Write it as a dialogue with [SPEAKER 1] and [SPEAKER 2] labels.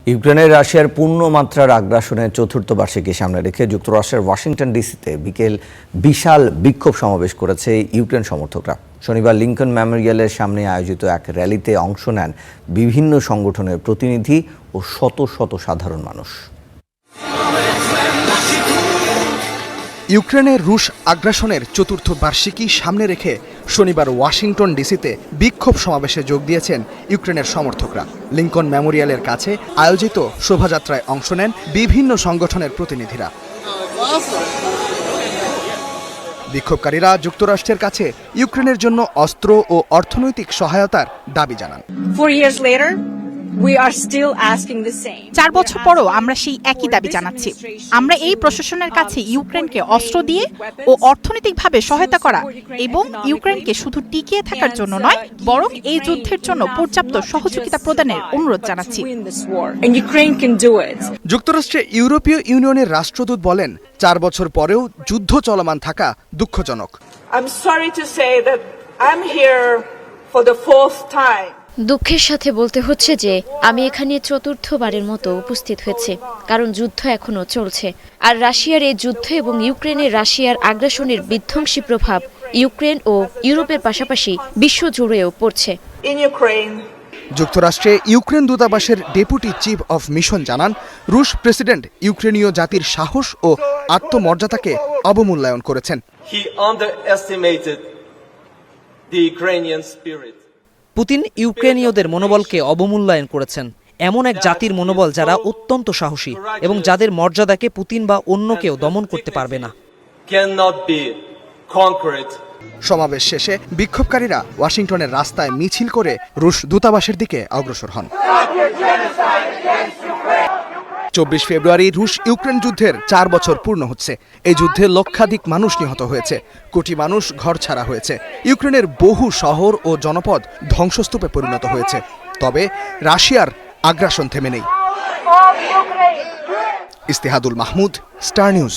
[SPEAKER 1] ইউক্রেনের রাশিয়ার পূর্ণমাত্রার আগ্রাসনের চতুর্থ বার্ষিকী সামনে রেখে যুক্তরাষ্ট্রের ওয়াশিংটন ডিসিতে বিশাল বিক্ষোভ সমাবেশ করেছে ইউক্রেন সমর্থকরা। শনিবার লিঙ্কন মেমোরিয়ালের সামনে আয়োজিত এক র্যালিতে অংশ নেন বিভিন্ন সংগঠনের প্রতিনিধি ও শত শত সাধারণ মানুষ।
[SPEAKER 2] ইউক্রেনের রুশ আগ্রাসনের চতুর্থ বার্ষিকী সামনে রেখে শনিবার ওয়াশিংটন ডিসিতে বিক্ষোভ সমাবেশে যোগ দিয়েছেন ইউক্রেনের সমর্থকরা। লিঙ্কন মেমোরিয়ালের কাছে আয়োজিত শোভাযাত্রায় অংশ নেন বিভিন্ন সংগঠনের প্রতিনিধিরা। বিক্ষোভকারীরা যুক্তরাষ্ট্রের কাছে ইউক্রেনের জন্য অস্ত্র ও অর্থনৈতিক সহায়তার দাবি জানান।
[SPEAKER 3] 4 বছর পরও আমরা সেই একই দাবি জানাচ্ছি। আমরা এই প্রশাসনের কাছে ইউক্রেনকে অস্ত্র দিয়ে ও অর্থনৈতিকভাবে সহায়তা করা এবং ইউক্রেনকে শুধু টিকিয়ে থাকার জন্য নয়, বরং এই যুদ্ধের জন্য পর্যাপ্ত সহযোগিতা প্রদানের অনুরোধ জানাচ্ছি।
[SPEAKER 2] যুক্তরাষ্ট্রে ইউরোপীয় ইউনিয়নের রাষ্ট্রদূত বলেন, 4 বছর পরেও যুদ্ধ চলমান থাকা দুঃখজনক।
[SPEAKER 4] দুঃখের সাথে বলতে হচ্ছে যে আমি এখানে চতুর্থবারের মতো উপস্থিত হয়েছি, কারণ যুদ্ধ এখনো চলছে। আর রাশিয়ার এই যুদ্ধ এবং ইউক্রেনের রাশিয়ার আগ্রাসনের বিধ্বংসী প্রভাব ইউক্রেন ও ইউরোপের পাশাপাশি বিশ্ব জুড়েও পড়ছে।
[SPEAKER 2] যুক্তরাষ্ট্রে ইউক্রেন দূতাবাসের ডেপুটি চিফ অফ মিশন জানান, রুশ প্রেসিডেন্ট ইউক্রেনীয় জাতির সাহস ও আত্মমর্যাদাকে অবমূল্যায়ন করেছেন।
[SPEAKER 5] পুতিন ইউক্রেনীয়দের মনোবলকে অবমূল্যায়ন করেছেন। এমন এক জাতির মনোবল যারা অত্যন্ত সাহসী এবং যাদের মর্যাদাকে পুতিন বা অন্য কেউ দমন করতে পারবে না।
[SPEAKER 2] সমাবেশ শেষে বিক্ষোভকারীরা ওয়াশিংটনের রাস্তায় মিছিল করে রুশ দূতাবাসের দিকে অগ্রসর হন। 24 ফেব্রুয়ারি রুশ ইউক্রেন যুদ্ধের 4 বছর পূর্ণ হচ্ছে। এই যুদ্ধে লক্ষাধিক মানুষ নিহত হয়েছে, কোটি মানুষ ঘরছাড়া হয়েছে। ইউক্রেনের বহু শহর ও জনপদ ধ্বংসস্তূপে পরিণত হয়েছে। তবে রাশিয়ার আগ্রাসন থেমে নেই। ইস্তেহাদুল মাহমুদ, স্টার নিউজ।